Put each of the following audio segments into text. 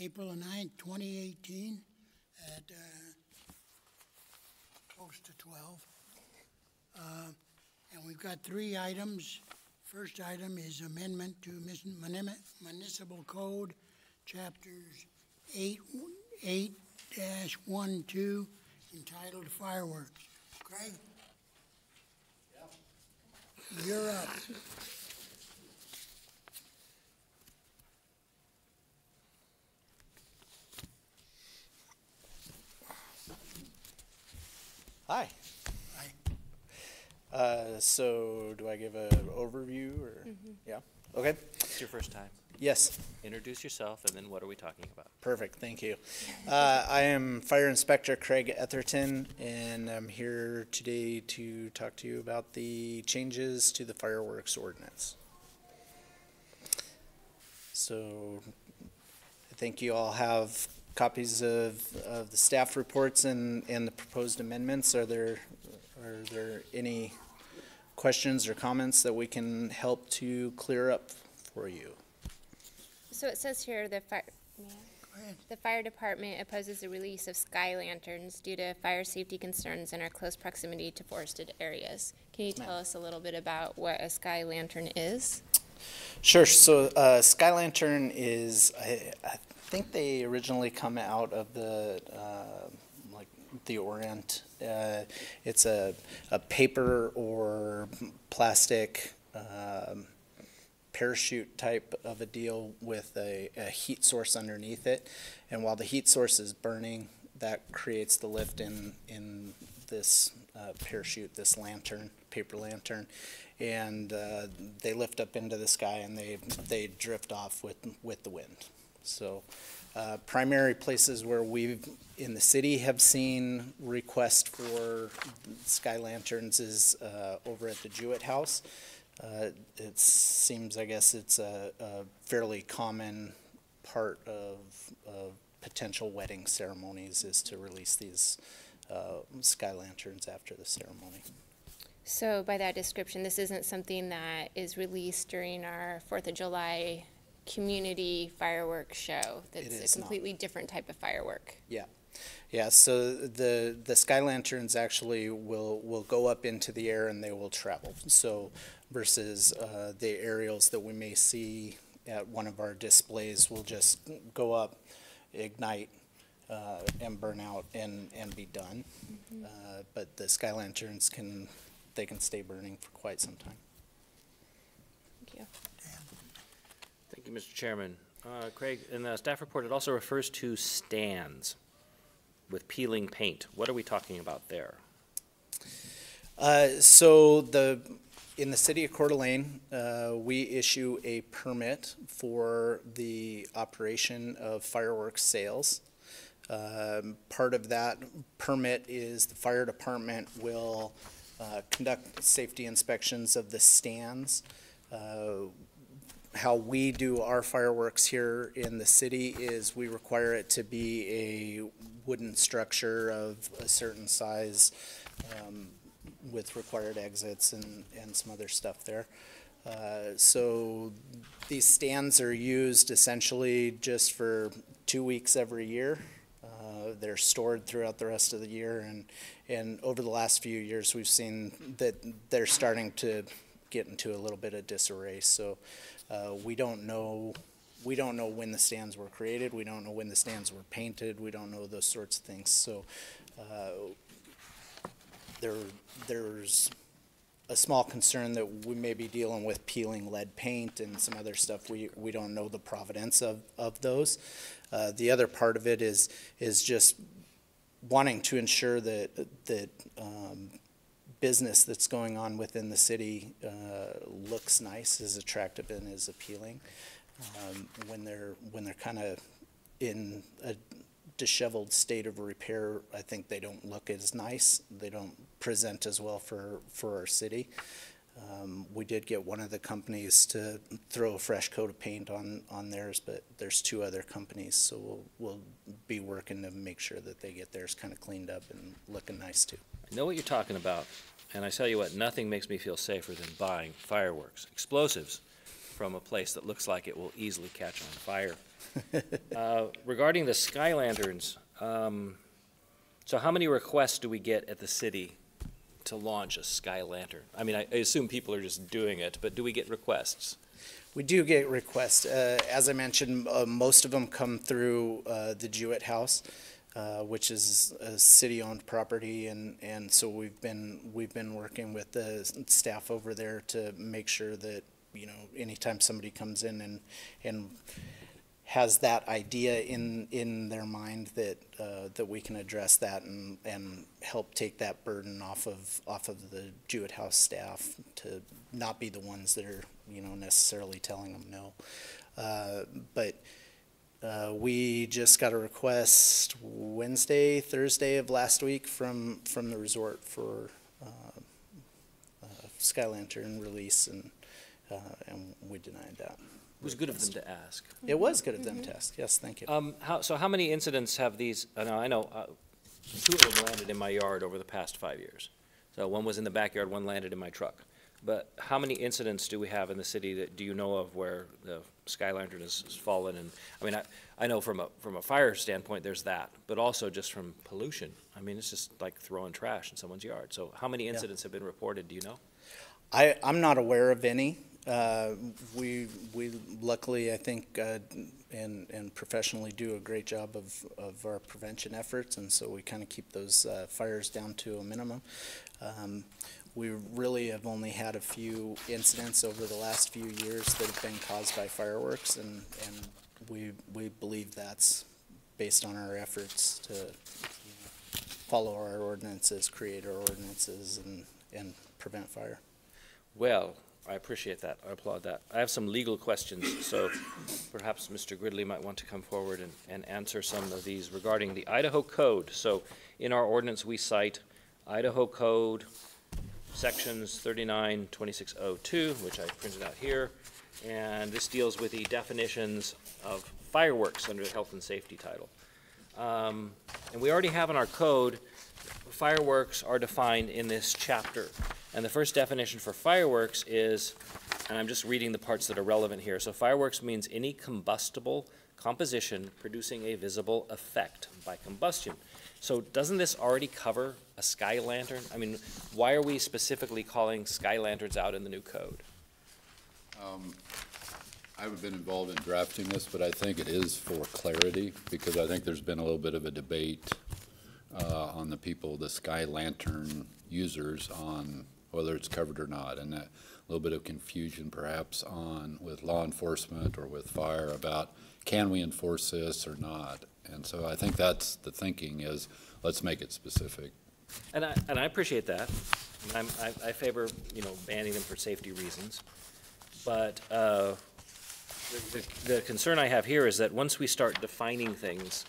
April the 9th, 2018 at close to 12. And we've got three items. First item is amendment to Municipal Code, Chapters 8-12, entitled Fireworks. Craig? Yep. You're up. Hi. Hi. So do I give an overview or? Yeah. Okay. It's your first time. Yes. Introduce yourself, and then what are we talking about? Perfect. Thank you. I am Fire Inspector Craig Etherton, and I'm here today to talk to you about the changes to the fireworks ordinance. So I think you all have copies of the staff reports and the proposed amendments. Are there any questions or comments that we can help to clear up for you? So it says here the fire department opposes the release of sky lanterns due to fire safety concerns in our close proximity to forested areas. Can you tell us a little bit about what a sky lantern is? Sure. So sky lantern is, I think they originally come out of the the Orient. It's a paper or plastic parachute type of a deal with a heat source underneath it, and while the heat source is burning, that creates the lift in this parachute, this lantern, paper lantern, and they lift up into the sky and they drift off with the wind. So primary places where we've in the city have seen requests for sky lanterns is over at the Jewett House. It seems, I guess, it's a fairly common part of potential wedding ceremonies is to release these sky lanterns after the ceremony. So by that description, this isn't something that is released during our 4th of July community fireworks show. That's a completely different type of firework. Yeah. Yeah, so the sky lanterns actually will go up into the air and they will travel. So versus the aerials that we may see at one of our displays will just go up, ignite, and burn out and be done. But the sky lanterns can stay burning for quite some time. Thank you. Thank you, Mr. Chairman. Craig, in the staff report, it also refers to stands with peeling paint. What are we talking about there? So in the city of Coeur d'Alene, we issue a permit for the operation of fireworks sales. Part of that permit is the fire department will conduct safety inspections of the stands. How we do our fireworks here in the city is we require it to be a wooden structure of a certain size with required exits and some other stuff there. So these stands are used essentially just for 2 weeks every year. They're stored throughout the rest of the year, and over the last few years we've seen that they're starting to get into a little bit of disarray. So we don't know when the stands were created. We don't know when the stands were painted. We don't know those sorts of things. So there's a small concern that we may be dealing with peeling lead paint and some other stuff. We don't know the provenance of those. The other part of it is just wanting to ensure that business that's going on within the city looks nice, is attractive, and is appealing. When they're kind of in a disheveled state of repair, I think they don't look as nice. They don't present as well for our city. We did get one of the companies to throw a fresh coat of paint on theirs, but there's 2 other companies, so we'll be working to make sure that they get theirs kind of cleaned up and looking nice too. I know what you're talking about, and I tell you what, nothing makes me feel safer than buying fireworks, explosives, from a place that looks like it will easily catch on fire. Regarding the sky lanterns, so how many requests do we get at the city to launch a sky lantern? I mean, I assume people are just doing it, but do we get requests? We do get requests. As I mentioned, most of them come through the Jewett House, which is a city-owned property, and so we've been working with the staff over there to make sure that, you know, anytime somebody comes in and has that idea in their mind, that that we can address that and help take that burden off of the Jewett House staff to not be the ones that are, you know, necessarily telling them no. But we just got a request Thursday of last week from the resort for sky lantern release, and we denied that. It was good of them to ask. It was good of them to ask. Yes, thank you. So how many incidents have these, I know 2 of them landed in my yard over the past 5 years. So one was in the backyard, one landed in my truck. But how many incidents do we have in the city that, do you know of, where the sky lantern has fallen? And I mean, I know from a fire standpoint, there's that, but also just from pollution. I mean, it's just like throwing trash in someone's yard. So how many incidents have been reported, do you know? I'm not aware of any. We luckily, I think, and professionally do a great job of our prevention efforts, and so we kind of keep those fires down to a minimum. We really have only had a few incidents over the last few years that have been caused by fireworks, and we believe that's based on our efforts to, you know, follow our ordinances, create our ordinances, and prevent fire. Well, I appreciate that. I applaud that. I have some legal questions, so perhaps Mr. Gridley might want to come forward and answer some of these regarding the Idaho Code. So in our ordinance, we cite Idaho Code sections 392602, which I printed out here, and this deals with the definitions of fireworks under the health and safety title. And we already have in our code, fireworks are defined in this chapter. And the first definition for fireworks is, and I'm just reading the parts that are relevant here. So fireworks means any combustible composition producing a visible effect by combustion. So doesn't this already cover a sky lantern? I mean, why are we specifically calling sky lanterns out in the new code? I haven't been involved in drafting this, but I think it is for clarity, because I think there's been a little bit of a debate on the people, the sky lantern users, on whether it's covered or not, and a little bit of confusion perhaps with law enforcement or with fire about, can we enforce this or not? And so I think that's the thinking, is let's make it specific. And I appreciate that. I favor, you know, banning them for safety reasons. But the concern I have here is that once we start defining things,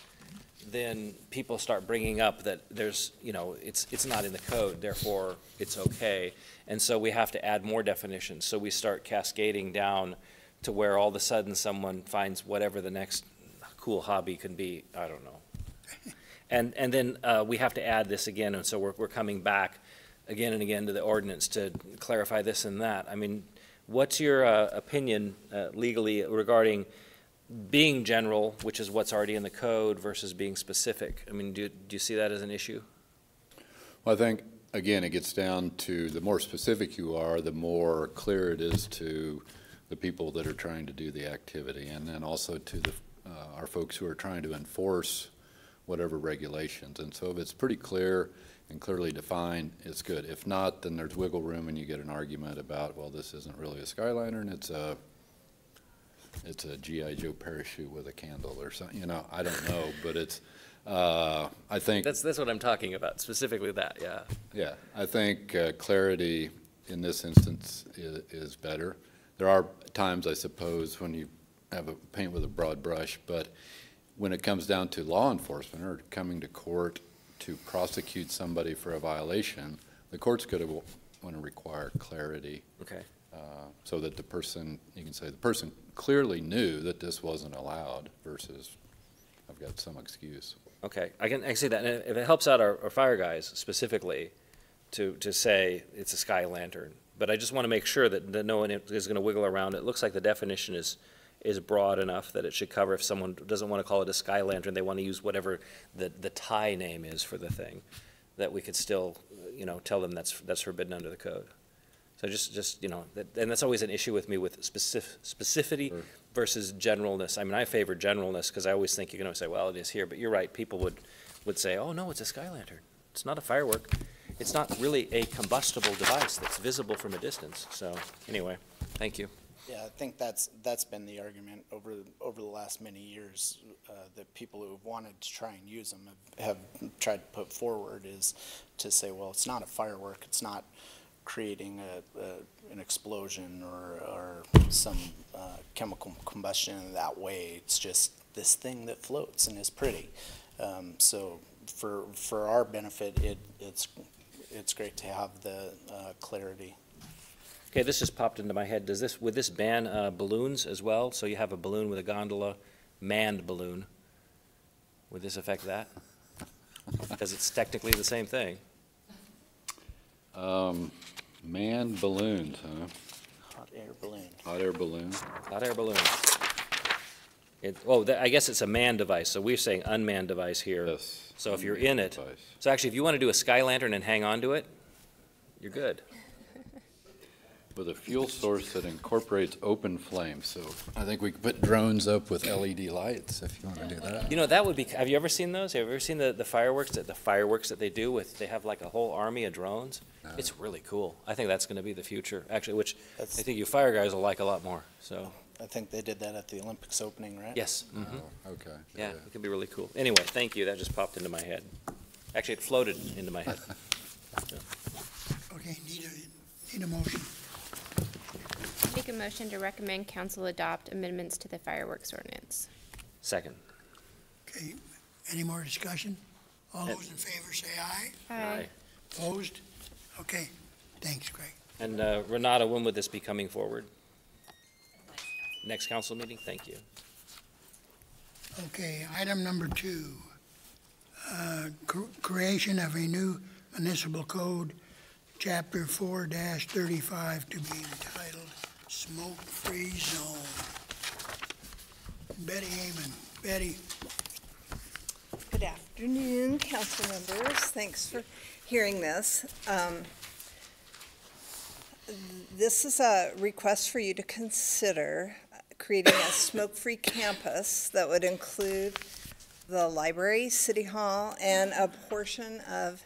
then people start bringing up that there's, you know, it's not in the code, therefore it's okay. And so we have to add more definitions. So we start cascading down to where all of a sudden someone finds whatever the next cool hobby can be, I don't know. And then we have to add this again, and so we're coming back again and again to the ordinance to clarify this and that. I mean, what's your opinion legally regarding being general, which is what's already in the code, versus being specific? I mean, do you see that as an issue? Well, I think, again, it gets down to the more specific you are, the more clear it is to the people that are trying to do the activity, and then also to the our folks who are trying to enforce whatever regulations. And so if it's pretty clear and clearly defined, it's good. If not, then there's wiggle room, and you get an argument about, well, this isn't really a sky lantern, it's a G.I. Joe parachute with a candle or something. You know, I don't know, but it's, I think. That's what I'm talking about, specifically that, yeah. Yeah, I think clarity in this instance is better. There are times, I suppose, when you have a paint with a broad brush, but when it comes down to law enforcement or coming to court to prosecute somebody for a violation, the court's going to want to require clarity. Okay. So that the person, you can say the person clearly knew that this wasn't allowed versus I've got some excuse. Okay, I can see that. And if it helps out our fire guys specifically to say it's a sky lantern, But I just want to make sure that no one is going to wiggle around. It looks like the definition is broad enough that it should cover if someone doesn't want to call it a sky lantern, they want to use whatever the Thai name is for the thing, that we could still, tell them that's forbidden under the code. So just and that's always an issue with me with specificity Sure. versus generalness. I mean, I favor generalness because I always think you can say, well, it is here, but you're right. People would say, oh, no, it's a sky lantern. It's not a firework. It's not really a combustible device that's visible from a distance. So anyway, thank you. Yeah, I think that's been the argument over the last many years, that people who have wanted to try and use them have tried to put forward, is to say, well, it's not a firework, it's not creating an explosion or some chemical combustion in that way. It's just this thing that floats and is pretty. So for our benefit, it's great to have the clarity. Okay, this just popped into my head. Would this ban balloons as well? So you have a balloon with a gondola, manned balloon. Would this affect that? Because it's technically the same thing. Manned balloons, huh? Hot air balloon. Hot air balloon. Hot air balloon. I guess it's a manned device, so we're saying unmanned device here. Yes. So if you're in it, Device. so actually if you want to do a sky lantern and hang on to it, you're good. With a fuel source that incorporates open flame, so I think we could put drones up with LED lights if you want to do that. That would be, have you ever seen those? Have you ever seen the fireworks that they do they have like a whole army of drones? No. It's really cool. I think that's going to be the future, actually, which I That's- think you fire guys will like a lot more, so, I think they did that at the Olympics opening, right? yes. mhm. Oh, okay. Yeah, it could be really cool. Anyway, thank you, that just popped into my head. Actually, it floated into my head. Okay, need a motion. Make a motion to recommend council adopt amendments to the fireworks ordinance. Second. Okay, any more discussion? All those in favor say aye. Aye. Opposed? Okay, thanks, Greg. And Renata, when would this be coming forward? Next council meeting? Thank you. Okay, item number 2, creation of a new municipal code, chapter 4-35, to be entitled Smoke-Free Zone. Betty Amon. Betty, Good afternoon, council members. Thanks for hearing this. This is a request for you to consider creating a smoke-free campus that would include the library, city hall, and a portion of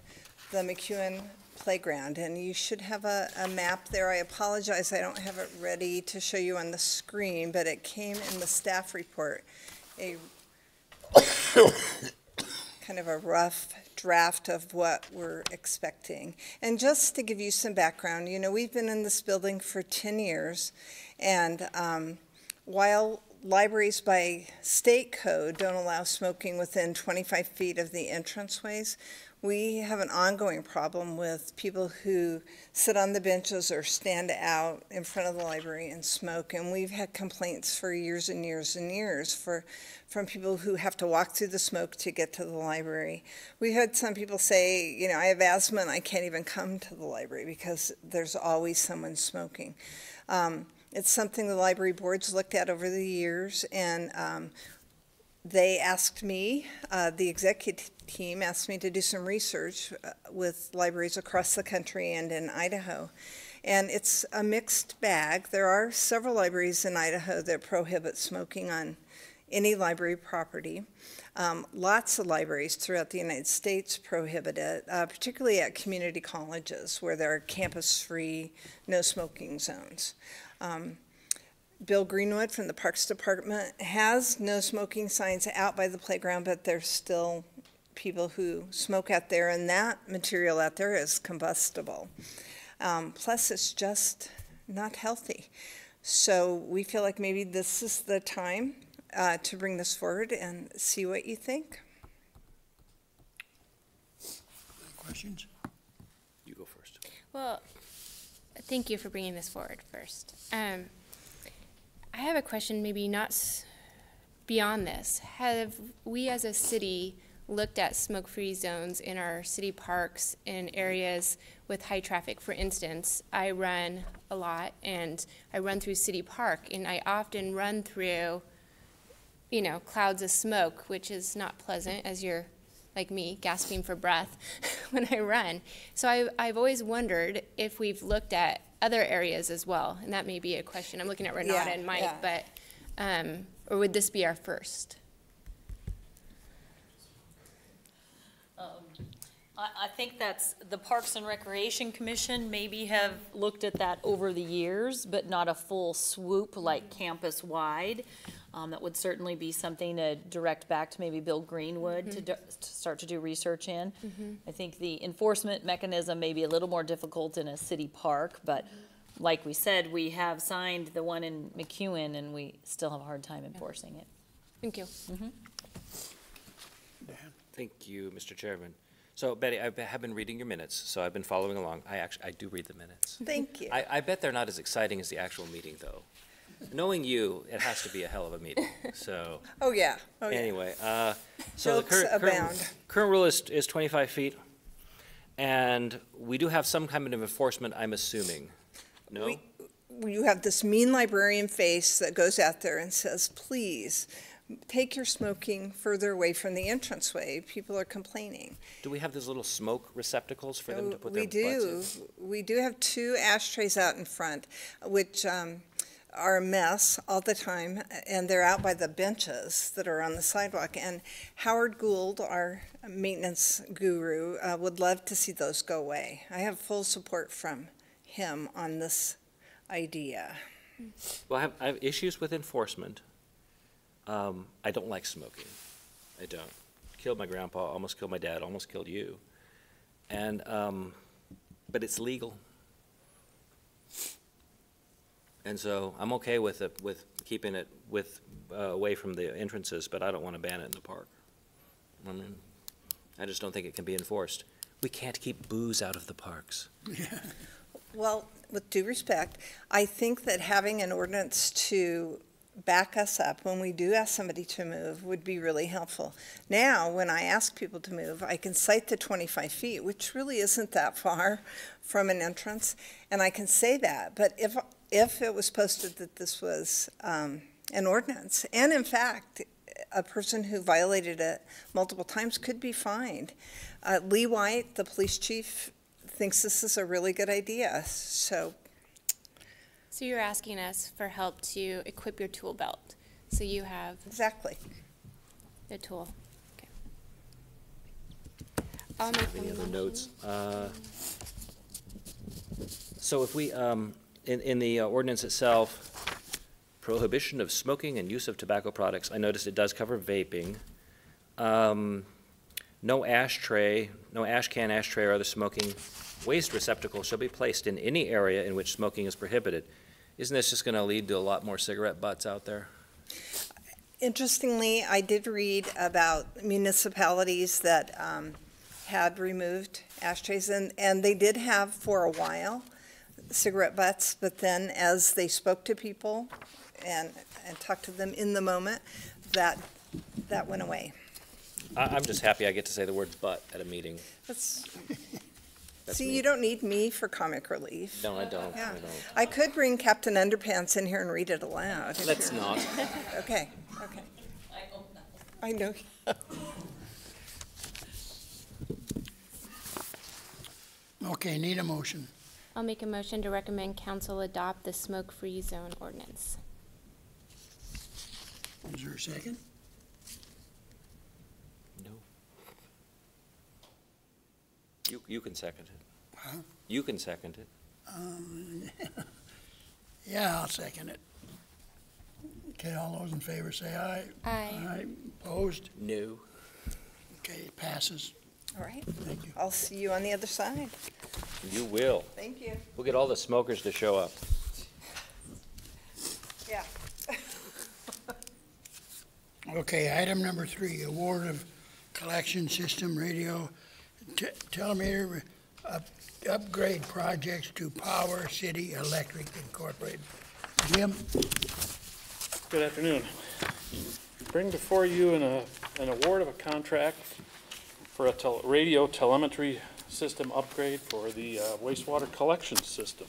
the McEwen playground. And you should have a map there. I apologize, I don't have it ready to show you on the screen, but it came in the staff report. A kind of a rough draft of what we're expecting. And just to give you some background, we've been in this building for 10 years, and while libraries by state code don't allow smoking within 25 feet of the entranceways, we have an ongoing problem with people who sit on the benches or stand out in front of the library and smoke. And we've had complaints for years and years and years from people who have to walk through the smoke to get to the library. We had some people say, I have asthma and I can't even come to the library because there's always someone smoking. It's something the library boards looked at over the years, and they asked me, the executive team asked me to do some research with libraries across the country and in Idaho. And it's a mixed bag. There are several libraries in Idaho that prohibit smoking on any library property. Lots of libraries throughout the United States prohibit it, particularly at community colleges where there are campus-free, no smoking zones. Bill Greenwood from the Parks Department has no smoking signs out by the playground, but there's still people who smoke out there, and that material out there is combustible. Plus, it's just not healthy. So we feel like maybe this is the time to bring this forward and see what you think. questions? You go first. Well, thank you for bringing this forward first. I have a question, maybe not beyond this. Have we as a city looked at smoke-free zones in our city parks in areas with high traffic. For instance, I run a lot, and I run through City Park, and I often run through, you know, clouds of smoke, which is not pleasant as you're, like me, gasping for breath when I run. So I've always wondered if we've looked at other areas as well, and that may be a question. I'm looking at Renata and Mike, but, or would this be our first? I think that's, the Parks and Recreation Commission maybe have looked at that over the years, but not a full swoop like campus-wide. That would certainly be something to direct back to maybe Bill Greenwood to start to do research in. I think the enforcement mechanism may be a little more difficult in a city park, but like we said, we have signed the one in McEwen, and we still have a hard time enforcing it. Thank you. Thank you, Mr. Chairman. So Betty, I have been reading your minutes, so I've been following along. I do read the minutes. Thank you. I bet they're not as exciting as the actual meeting, though. Knowing you, it has to be a hell of a meeting, so. Oh, yeah. Oh, yeah. Anyway, so the Jokes abound. current rule is 25 feet, and we do have some kind of enforcement, I'm assuming. No? You have this mean librarian face that goes out there and says, please, take your smoking further away from the entranceway. People are complaining. Do we have those little smoke receptacles for them to put their We butts in? do. We do have 2 ashtrays out in front, which are a mess all the time, and they're out by the benches that are on the sidewalk. And Howard Gould, our maintenance guru, would love to see those go away. I have full support from him on this idea. Well, I have issues with enforcement. I don't like smoking. I don't. Killed my grandpa, almost killed my dad, almost killed you. And, but it's legal. And so I'm okay with it, with keeping it away from the entrances, but I don't want to ban it in the park. I mean, I just don't think it can be enforced. We can't keep booze out of the parks. Well, with due respect, I think that having an ordinance to back us up when we do ask somebody to move would be really helpful. Now, when I ask people to move, I can cite the 25 feet, which really isn't that far from an entrance, and I can say that. But if it was posted that this was an ordinance, and in fact, a person who violated it multiple times could be fined. Lee White, the police chief, thinks this is a really good idea, so. So you're asking us for help to equip your tool belt, so you have Exactly. the tool. Okay. I'll make Any a other motion. notes? So if we, in the ordinance itself, prohibition of smoking and use of tobacco products, I noticed it does cover vaping. No ashtray, no ash can, ashtray, or other smoking waste receptacle shall be placed in any area in which smoking is prohibited. Isn't this just going to lead to a lot more cigarette butts out there? Interestingly, I did read about municipalities that had removed ashtrays, and they did have for a while cigarette butts, but then as they spoke to people and talked to them in the moment, that went away. I'm just happy I get to say the word butt at a meeting. That's, That's see, me. you don't need me for comic relief. No, I don't. Yeah. I don't. I could bring Captain Underpants in here and read it aloud. if Let's you're- not. Okay, okay. I know. Okay, need a motion. I'll make a motion to recommend council adopt the smoke-free zone ordinance. Is there a second? No. You can second it. Huh? You can second it. Yeah, I'll second it. Okay, all those in favor say aye. Aye. Opposed? No. Okay, it passes. All right. Thank you. I'll see you on the other side. You will. Thank you. We'll get all the smokers to show up. Yeah. Okay, item number 3, award of collection system radio telemeter upgrade projects to Power City Electric Incorporated. Jim? Good afternoon. Bring before you an award of a contract for a radio telemetry system upgrade for the wastewater collection system.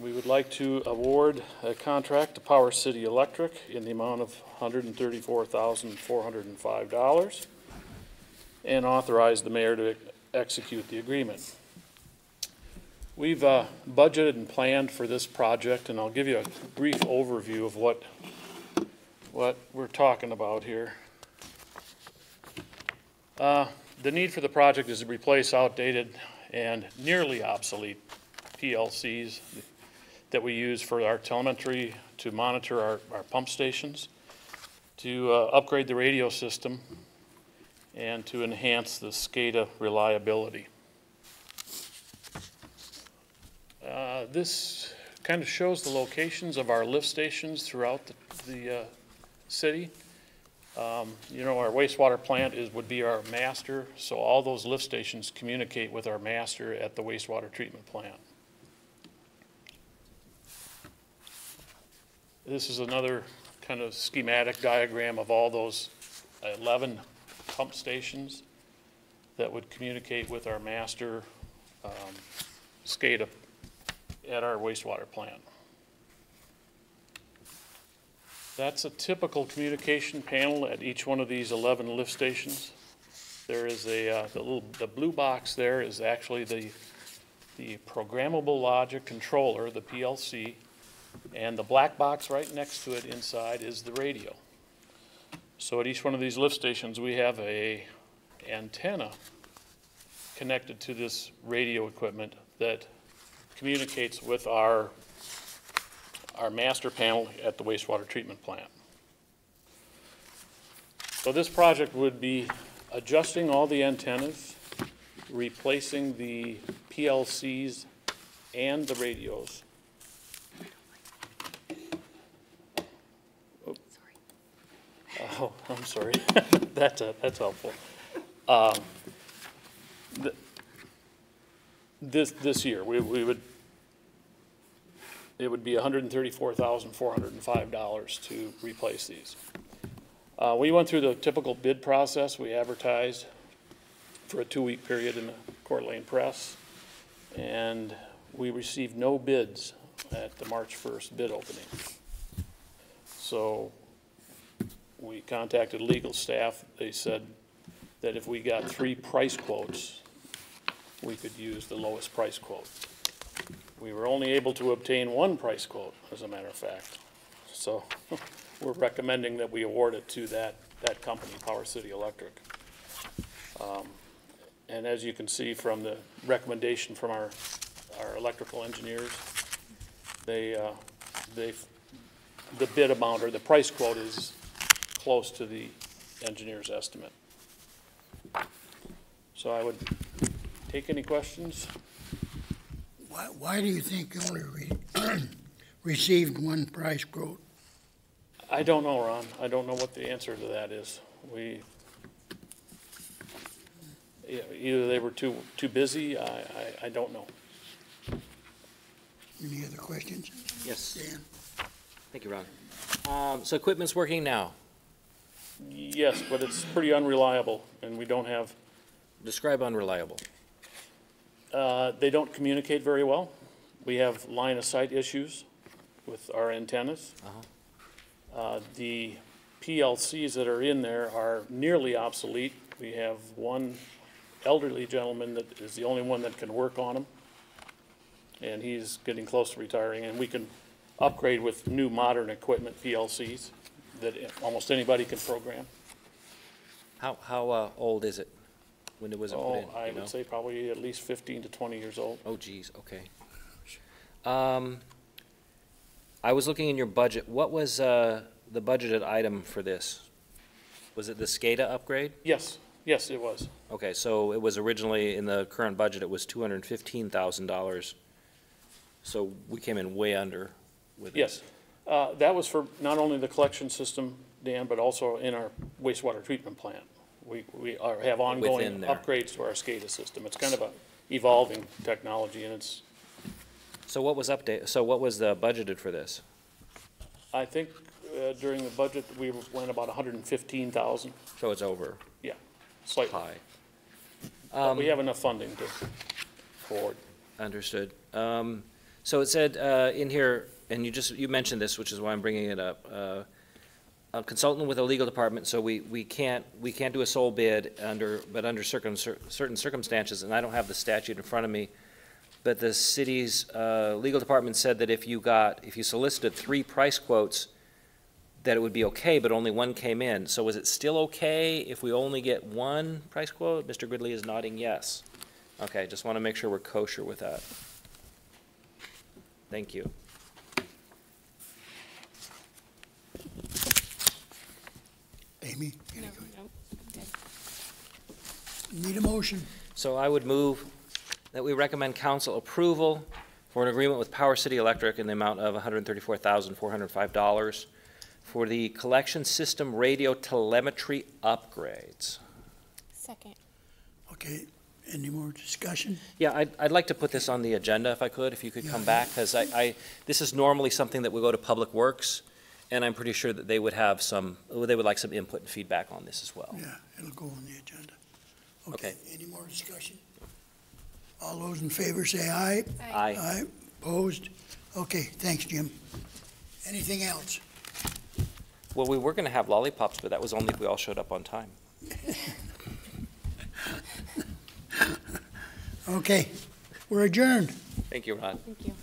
We would like to award a contract to Power City Electric in the amount of $134,405 and authorize the mayor to execute the agreement. We've budgeted and planned for this project, and I'll give you a brief overview of what we're talking about here. The need for the project is to replace outdated and nearly obsolete PLCs that we use for our telemetry to monitor our pump stations, to upgrade the radio system, and to enhance the SCADA reliability. This kind of shows the locations of our lift stations throughout the city. You know, our wastewater plant would be our master, so all those lift stations communicate with our master at the wastewater treatment plant. This is another kind of schematic diagram of all those 11 pump stations that would communicate with our master SCADA at our wastewater plant. That's a typical communication panel at each one of these 11 lift stations. There is the blue box there is actually the programmable logic controller, the PLC, and the black box right next to it inside is the radio. So at each one of these lift stations, we have a antenna connected to this radio equipment that communicates with our master panel at the wastewater treatment plant. So this project would be adjusting all the antennas, replacing the PLCs and the radios. Oh, I'm sorry. That's helpful. This year, it would be $134,405 to replace these. We went through the typical bid process. We advertised for a 2-week period in the Coeur d'Alene Press, and we received no bids at the March 1st bid opening. So we contacted legal staff. They said that if we got 3 price quotes, we could use the lowest price quote. We were only able to obtain 1 price quote, as a matter of fact. So we're recommending that we award it to that company, Power City Electric. And as you can see from the recommendation from our electrical engineers, the bid amount or the price quote is close to the engineer's estimate. So I would take any questions. Why do you think you only received 1 price quote? I don't know, Ron. I don't know what the answer to that is. Either they were too busy. I don't know. Any other questions? Yes. Dan? Thank you, Ron. So equipment's working now. Yes, but it's pretty unreliable, and we don't have. Describe unreliable. They don't communicate very well. We have line of sight issues with our antennas. The PLCs that are in there are nearly obsolete. We have one elderly gentleman that is the only one that can work on them, and he's getting close to retiring, and we can upgrade with new modern equipment PLCs that almost anybody can program. How old is it when it was put in? I would say probably at least 15 to 20 years old. Oh, geez, okay. I was looking in your budget. What was the budgeted item for this? Was it the SCADA upgrade? Yes, it was. Okay, so it was originally, in the current budget, it was $215,000. So we came in way under with this. Yes. That was for not only the collection system, Dan, but also in our wastewater treatment plant. We have ongoing upgrades to our SCADA system. It's kind of a evolving technology, and it's. So what was budgeted for this? I think during the budget, we went about 115,000, So it's over, slightly. high. But we have enough funding to forward. Understood. So it said in here, and you mentioned this, which is why I'm bringing it up, a consultant with a legal department, so we can't do a sole bid but under certain circumstances, and I don't have the statute in front of me, but the city's legal department said that if you solicited 3 price quotes, that it would be okay, but only 1 came in. So is it still okay if we only get 1 price quote? Mr. Gridley is nodding yes. Okay, just want to make sure we're kosher with that. Thank you. Amy? Need a motion? So I would move that we recommend council approval for an agreement with Power City Electric in the amount of $134,405 for the collection system radio telemetry upgrades. Second. Okay, any more discussion? Yeah, I'd like to put this on the agenda if I could, if you could come back, because this is normally something that would go to Public Works, and I'm pretty sure that they would like some input and feedback on this as well. Yeah, it'll go on the agenda. Okay. Any more discussion? All those in favor say aye. Aye. Aye, opposed? Okay, thanks, Jim. Anything else? Well, we were going to have lollipops, but that was only if we all showed up on time. Okay, we're adjourned. Thank you, Rod. Thank you.